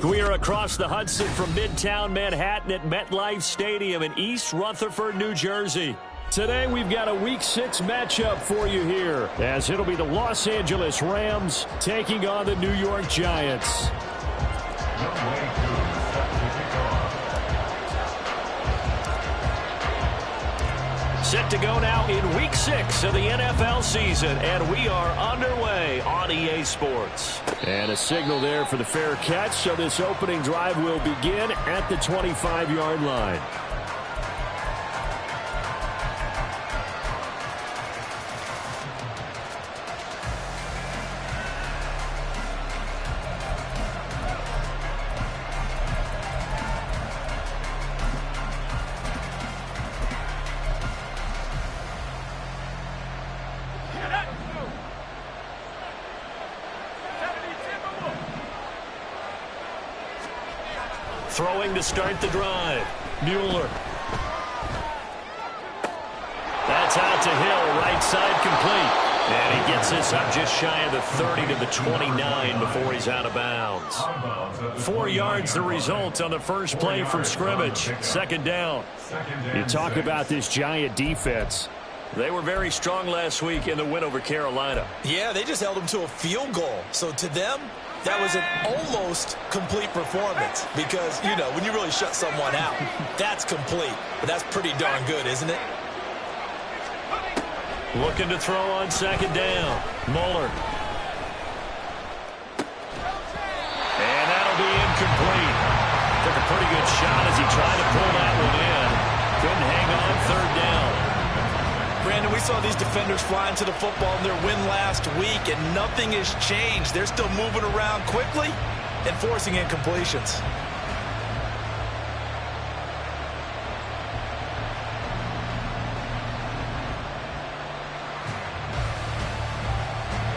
We are across the Hudson from Midtown Manhattan at MetLife Stadium in East Rutherford, New Jersey. Today we've got a Week 6 matchup for you here, as it'll be the Los Angeles Rams taking on the New York Giants. Set to go now in Week 6 of the NFL season, and we are underway on EA Sports. And a signal there for the fair catch, so this opening drive will begin at the 25-yard line. Throwing to start the drive. Mueller. That's out to Hill, right side complete. And he gets this up just shy of the 30 to the 29 before he's out of bounds. 4 yards the result on the first play from scrimmage. Second down. You talk about this Giant defense. They were very strong last week in the win over Carolina. Yeah, they just held them to a field goal. So to them, that was an almost complete performance because, you know, when you really shut someone out, that's complete. But that's pretty darn good, isn't it? Looking to throw on second down. Mueller. And that'll be incomplete. Took a pretty good shot as he tried to pull that one in. Couldn't hang on third down. Brandon, we saw these defenders fly into the football in their win last week, and nothing has changed. They're still moving around quickly and forcing incompletions.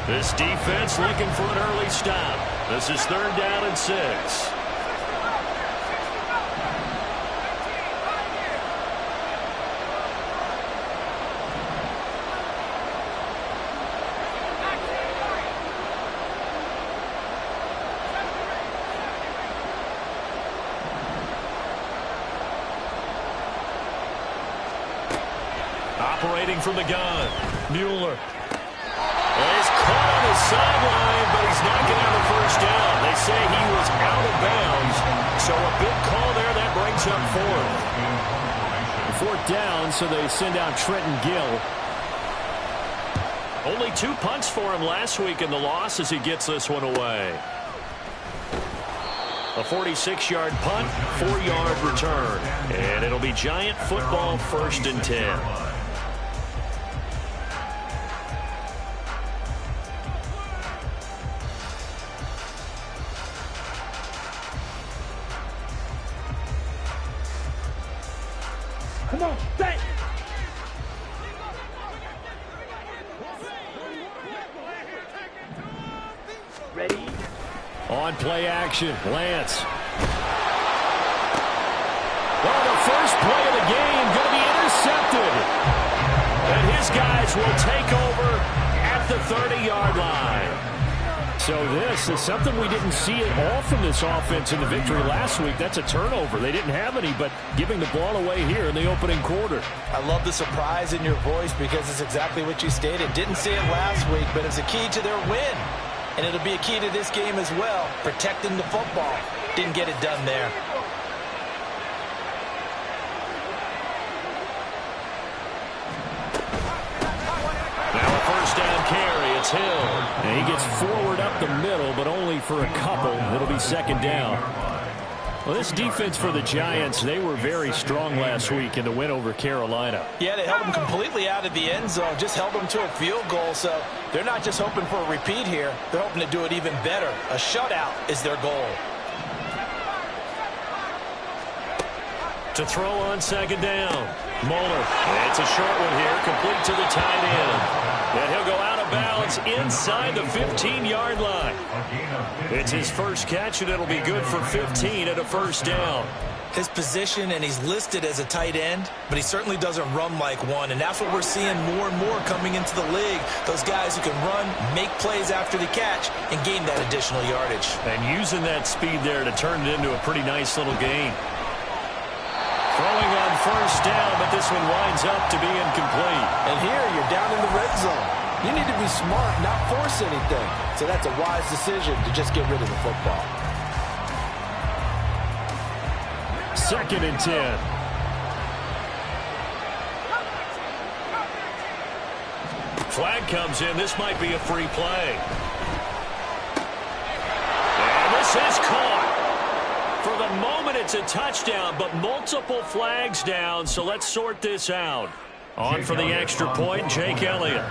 This defense looking for an early stop. This is third down and 6. Operating from the gun, Mueller. He's caught on his sideline, but he's not going to have a first down. They say he was out of bounds, so a big call there. That brings up fourth. 4th down, so they send out Trenton Gill. Only 2 punts for him last week in the loss as he gets this one away. A 46-yard punt, 4-yard return. And it'll be Giant football, 1st and 10. Come on, stay! Ready? On play action, Lance. Well, the first play of the game going to be intercepted. And his guys will take over at the 30-yard line. So this is something we didn't see at all from this offense in the victory last week. That's a turnover. They didn't have any, but giving the ball away here in the opening quarter. I love the surprise in your voice because it's exactly what you stated. Didn't see it last week, but it's a key to their win. And it'll be a key to this game as well, protecting the football. Didn't get it done there. First down carry, it's Hill. And he gets forward up the middle, but only for a couple. It'll be second down. Well, this defense for the Giants, they were very strong last week in the win over Carolina. Yeah, they held them completely out of the end zone, just held them to a field goal. So they're not just hoping for a repeat here. They're hoping to do it even better. A shutout is their goal. To throw on second down. Moeller. It's a short one here, complete to the tight end. And he'll go out of bounds inside the 15-yard line. It's his first catch, and it'll be good for 15 at a first down. His position, and he's listed as a tight end, but he certainly doesn't run like one, and that's what we're seeing more and more coming into the league. Those guys who can run, make plays after the catch, and gain that additional yardage. And using that speed there to turn it into a pretty nice little gain. Throwing on first down, but this one winds up to be incomplete. And here, you're down in the red zone. You need to be smart, not force anything. So that's a wise decision to just get rid of the football. Second and 10. Flag comes in. This might be a free play. And this is caught. For the moment, it's a touchdown, but multiple flags down, so let's sort this out. On for the extra point, Jake Elliott.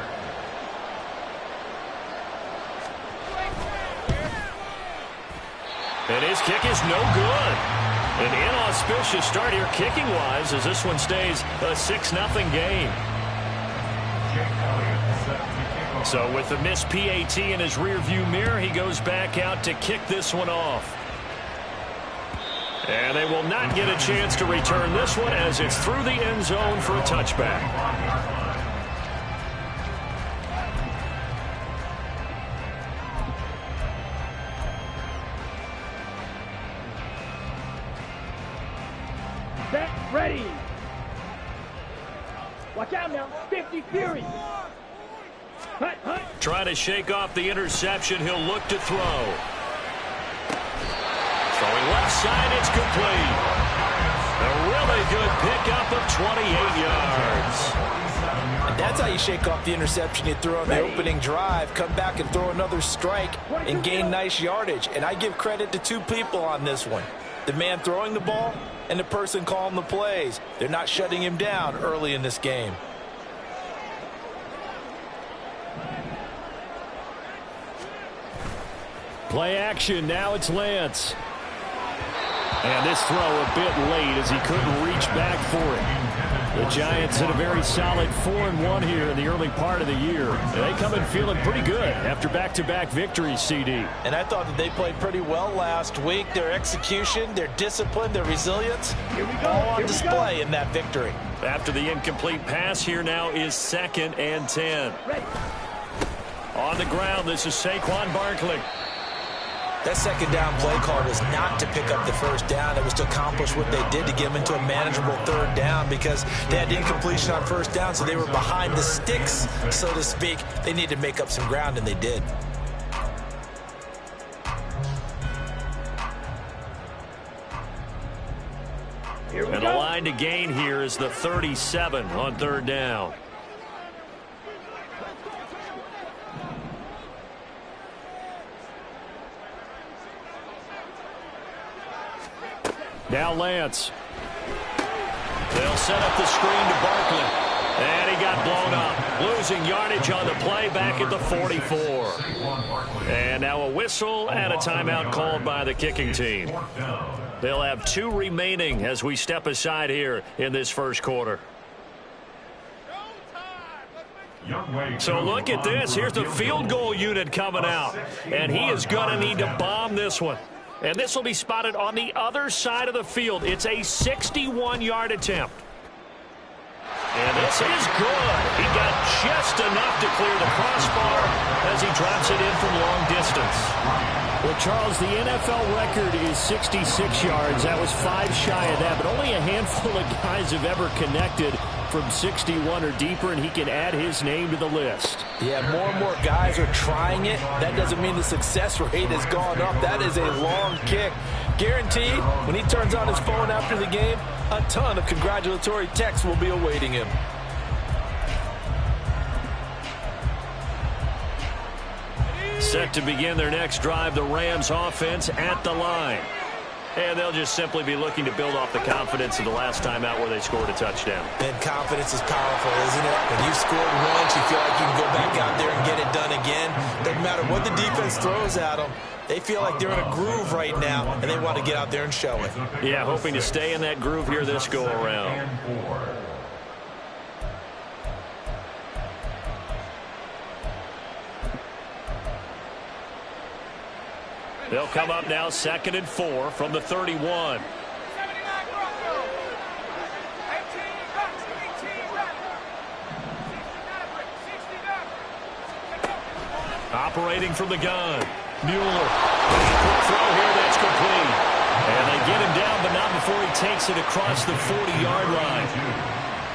And his kick is no good. An inauspicious start here kicking-wise as this one stays a 6-0 game. So with the missed PAT in his rearview mirror, he goes back out to kick this one off. And they will not get a chance to return this one as it's through the end zone for a touchback. Set, ready. Watch out now. 50 Fury. Hut, hut. Trying to shake off the interception. He'll look to throw. Throwing left side, it's complete. A really good pickup of 28 yards. And that's how you shake off the interception you threw on the opening drive. Come back and throw another strike and gain nice yardage. And I give credit to two people on this one. The man throwing the ball and the person calling the plays. They're not shutting him down early in this game. Play action. Now it's Lance. And this throw a bit late as he couldn't reach back for it. The Giants hit a very solid 4-1 here in the early part of the year. They come in feeling pretty good after back-to-back victories, CD. And I thought that they played pretty well last week. Their execution, their discipline, their resilience, all on display in that victory. After the incomplete pass, here now is 2nd and 10. On the ground, this is Saquon Barkley. That second down play call was not to pick up the first down. It was to accomplish what they did to get them into a manageable third down because they had incompletion on first down, so they were behind the sticks, so to speak. They needed to make up some ground, and they did. And the line to gain here is the 37 on third down. Now Lance. They'll set up the screen to Barkley. And he got blown up. Losing yardage on the play back at the 44. And now a whistle and a timeout called by the kicking team. They'll have 2 remaining as we step aside here in this first quarter. So look at this. Here's the field goal unit coming out. And he is going to need to bomb this one. And this will be spotted on the other side of the field. It's a 61-yard attempt. And this is good. He got just enough to clear the crossbar as he drops it in from long distance. Well, Charles, the NFL record is 66 yards. That was 5 shy of that, but only a handful of guys have ever connected from 61 or deeper, and he can add his name to the list. Yeah, more and more guys are trying it. That doesn't mean the success rate has gone up. That is a long kick. Guaranteed, when he turns on his phone after the game, a ton of congratulatory texts will be awaiting him. Set to begin their next drive, the Rams offense at the line. And they'll just simply be looking to build off the confidence of the last time out where they scored a touchdown. And confidence is powerful, isn't it? When you've scored once, you feel like you can go back out there and get it done again. Doesn't matter what the defense throws at them. They feel like they're in a groove right now, and they want to get out there and show it. Yeah, hoping to stay in that groove here this go-around. They'll come up now 2nd and 4 from the 31. Operating from the gun. Mueller. Quick throw here, that's complete. And they get him down, but not before he takes it across the 40-yard line.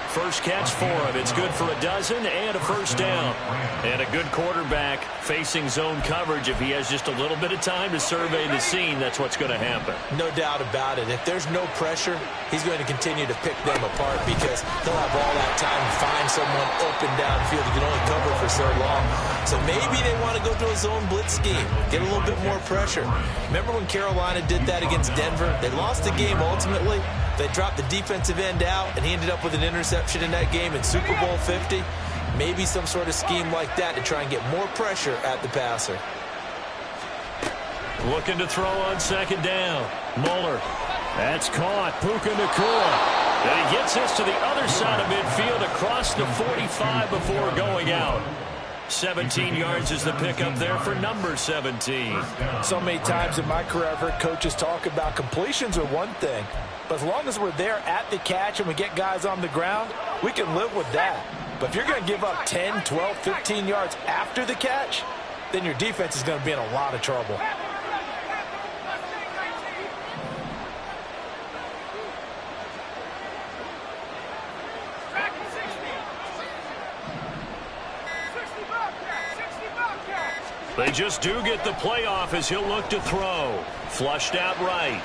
First catch for him. It's good for a dozen and a first down. And a good quarterback facing zone coverage. If he has just a little bit of time to survey the scene, that's what's going to happen. No doubt about it. If there's no pressure, he's going to continue to pick them apart because he'll have all that time to find someone open downfield. He can only cover for so long. So maybe they want to go to a zone blitz scheme, get a little bit more pressure. Remember when Carolina did that against Denver? They lost the game ultimately. They dropped the defensive end out, and he ended up with an interception in that game in Super Bowl 50. Maybe some sort of scheme like that to try and get more pressure at the passer. Looking to throw on 2nd down. Mueller. That's caught. Puka Nacua. And he gets this to the other side of midfield across the 45 before going out. 17 yards is the pickup there for number 17. So many times in my career, I've heard coaches talk about completions are one thing. But as long as we're there at the catch and we get guys on the ground, we can live with that. But if you're going to give up 10, 12, 15 yards after the catch, then your defense is going to be in a lot of trouble. They just do get the playoff as he'll look to throw. Flushed out right.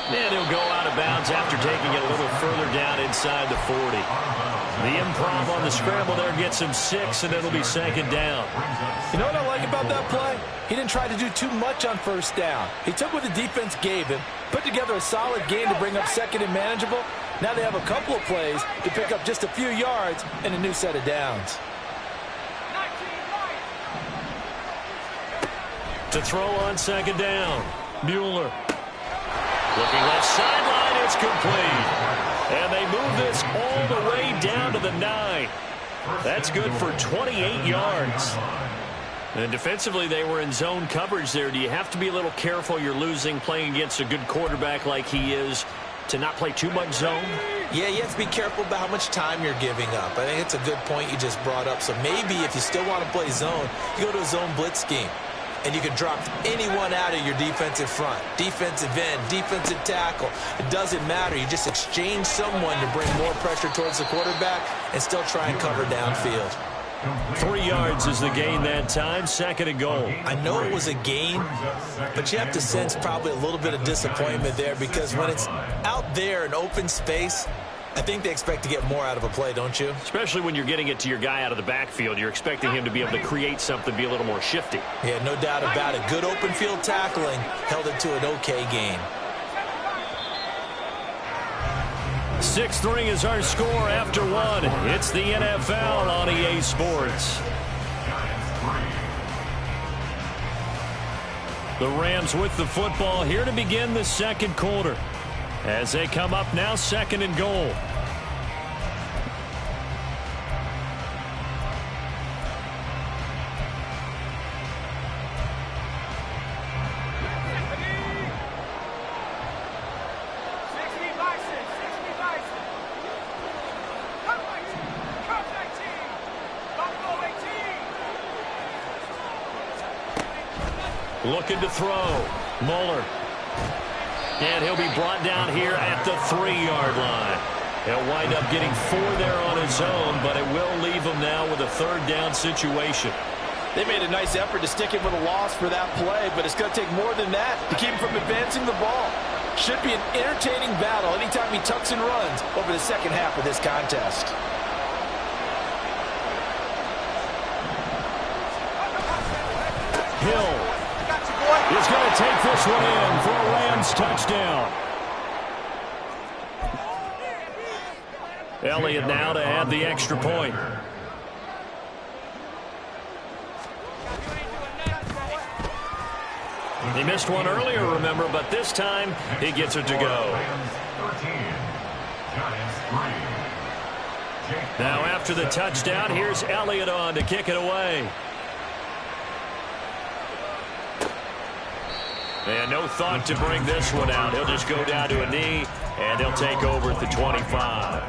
And he'll go out of bounds after taking it a little further down inside the 40. The improv on the scramble there gets him 6, and it'll be 2nd down. You know what I like about that play? He didn't try to do too much on 1st down. He took what the defense gave him, put together a solid game to bring up 2nd and manageable. Now they have a couple of plays to pick up just a few yards and a new set of downs. To throw on 2nd down. Mueller. Looking left sideline, it's complete. And they move this all the way down to the 9. That's good for 28 yards. And defensively, they were in zone coverage there. Do you have to be a little careful you're losing playing against a good quarterback like he is to not play too much zone? Yeah, you have to be careful about how much time you're giving up. I think it's a good point you just brought up. So maybe if you still want to play zone, you go to a zone blitz scheme. And you can drop anyone out of your defensive front. Defensive end, defensive tackle. It doesn't matter. You just exchange someone to bring more pressure towards the quarterback and still try and cover downfield. 3 yards is the gain that time. 2nd and goal. I know it was a gain, but you have to sense probably a little bit of disappointment there because when it's out there in open space, I think they expect to get more out of a play, don't you? Especially when you're getting it to your guy out of the backfield. You're expecting him to be able to create something, be a little more shifty. Yeah, no doubt about it. Good open field tackling held it to an okay gain. 6-3 is our score after 1. It's the NFL on EA Sports. The Rams with the football here to begin the 2nd quarter. As they come up now, 2nd and goal. Looking to throw. Muller. And he'll be brought down here at the 3-yard line. He'll wind up getting 4 there on his own, but it will leave him now with a 3rd down situation. They made a nice effort to stick him with a loss for that play, but it's going to take more than that to keep him from advancing the ball. Should be an entertaining battle anytime he tucks and runs over the second half of this contest. Hill is going to take this one in for a Rams touchdown. Elliott now to add the extra point. He missed one earlier, remember, but this time he gets it to go. Now after the touchdown, here's Elliott on to kick it away. And no thought to bring this one out. He'll just go down to a knee, and he'll take over at the 25.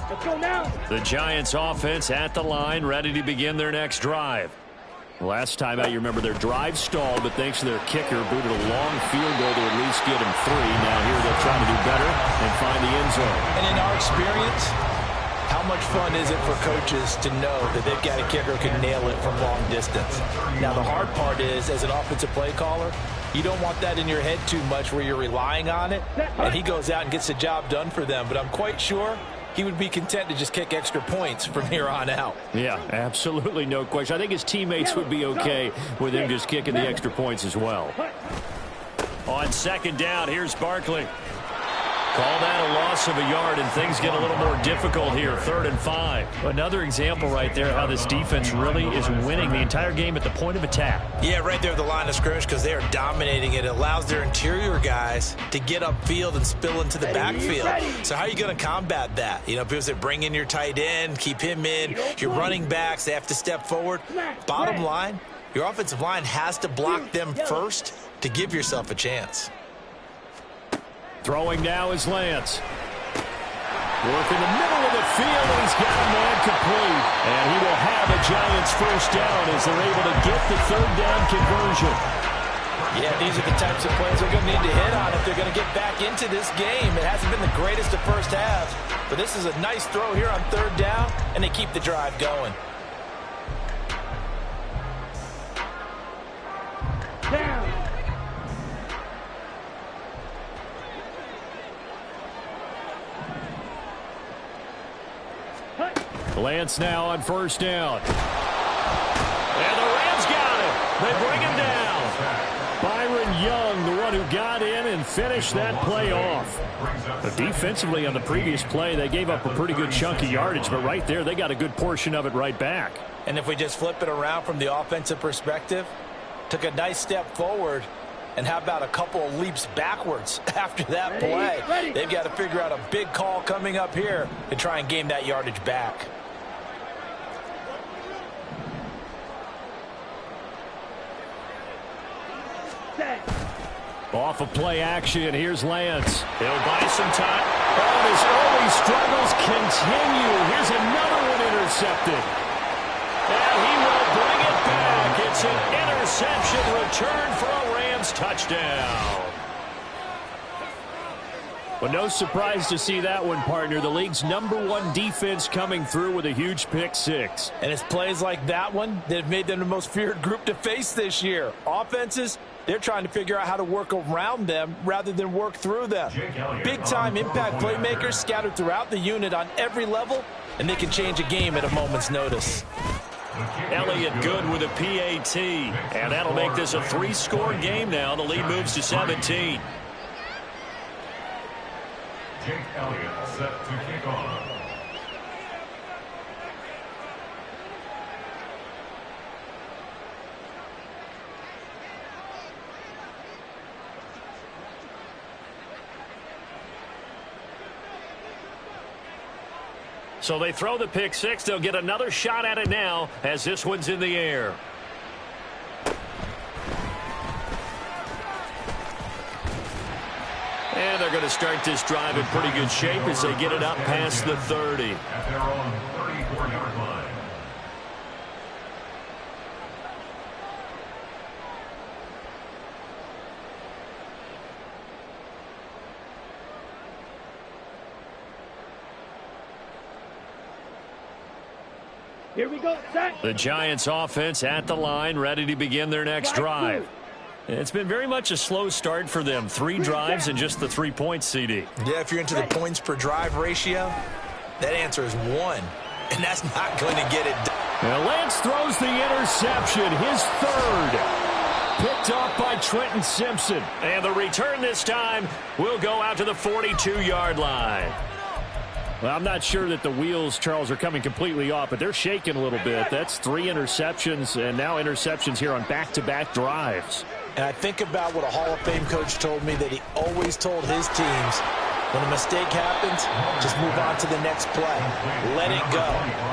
Let's go now. The Giants offense at the line, ready to begin their next drive. Last time out, you remember their drive stalled, but thanks to their kicker, booted a long field goal to at least get him 3. Now here they'll try to do better and find the end zone. And in our experience, how much fun is it for coaches to know that they've got a kicker who can nail it from long distance? Now, the hard part is, as an offensive play caller, you don't want that in your head too much where you're relying on it, and he goes out and gets the job done for them. But I'm quite sure he would be content to just kick extra points from here on out. Yeah, absolutely no question. I think his teammates would be okay with him just kicking the extra points as well. On 2nd down, here's Barkley. Call that a loss of a yard, and things get a little more difficult here. 3rd and 5. Another example right there how this defense really is winning the entire game at the point of attack. Yeah, right there at the line of scrimmage, because they are dominating it. It allows their interior guys to get upfield and spill into the backfield. So how are you going to combat that? You know, people say bring in your tight end, keep him in. Your running backs, they have to step forward. Bottom line, your offensive line has to block them first to give yourself a chance. Throwing now is Lance. Work in the middle of the field, and he's got a man complete. And he will have a Giants 1st down as they're able to get the 3rd down conversion. Yeah, these are the types of plays they're going to need to hit on if they're going to get back into this game. It hasn't been the greatest of first halves, but this is a nice throw here on 3rd down, and they keep the drive going. Down. Lance now on 1st down. And the Rams got it. They bring him down. Byron Young, the one who got in and finished that play off. But defensively on the previous play, they gave up a pretty good chunk of yardage, but right there, they got a good portion of it right back. And if we just flip it around from the offensive perspective, took a nice step forward, and how about a couple of leaps backwards after that play? They've got to figure out a big call coming up here to try and gain that yardage back. Off of play action, here's Lance. He'll buy some time. Oh, his early struggles continue. Here's another one intercepted. And he will bring it back. It's an interception return for a Rams touchdown. Well, no surprise to see that one, partner. The league's #1 defense coming through with a huge pick 6. And it's plays like that one that have made them the most feared group to face this year. Offenses, they're trying to figure out how to work around them rather than work through them. Big-time impact playmakers scattered throughout the unit on every level, and they can change a game at a moment's notice. Elliott good with a PAT, and that'll make this a 3-score game now. The lead moves to 17. Jake Elliott set to kick off. So they throw the pick 6. They'll get another shot at it now as this one's in the air. And they're going to start this drive in pretty good shape as they get it up past the 30. At their own 34-yard line. Here we go, set. The Giants offense at the line, ready to begin their next drive. It's been very much a slow start for them. 3 drives and just the 3 points, CD. Yeah, if you're into the points per drive ratio, that answer is 1. And that's not going to get it done. Now Lance throws the interception, his 3rd. Picked off by Trenton Simpson. And the return this time will go out to the 42-yard line. Well, I'm not sure that the wheels, Charles, are coming completely off, but they're shaking a little bit. That's 3 interceptions, and now interceptions here on back-to-back drives. And I think about what a Hall of Fame coach told me, that he always told his teams, when a mistake happens, just move on to the next play. Let it go.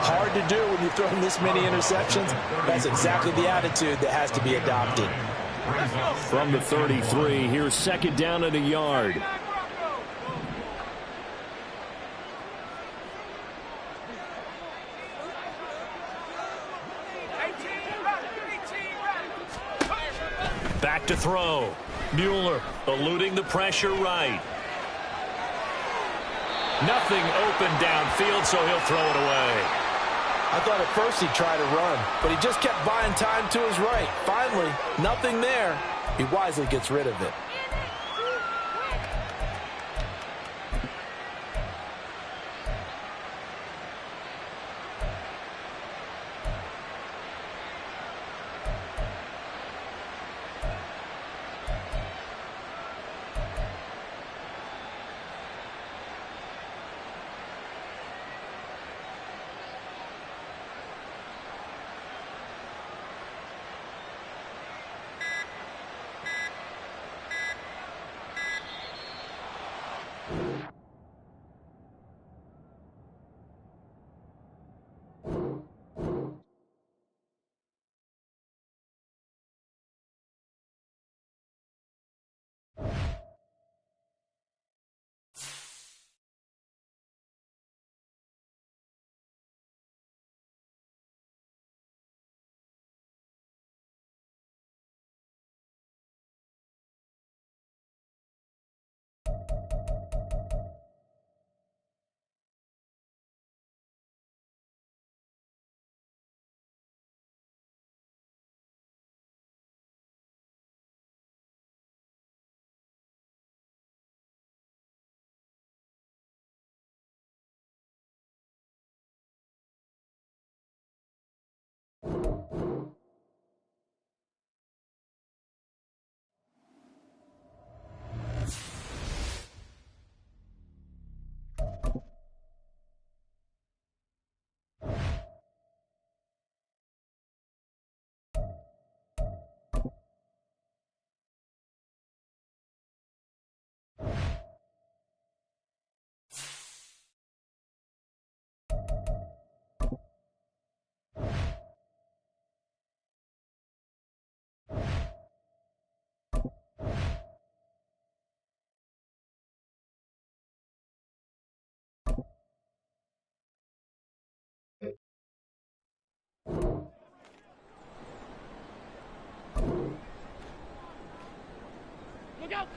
Hard to do when you're throwing this many interceptions. That's exactly the attitude that has to be adopted. From the 33, here's 2nd down and a yard. Back to throw. Mueller eluding the pressure right. Nothing open downfield, so he'll throw it away. I thought at first he'd try to run, but he just kept buying time to his right. Finally, nothing there. He wisely gets rid of it. Look out!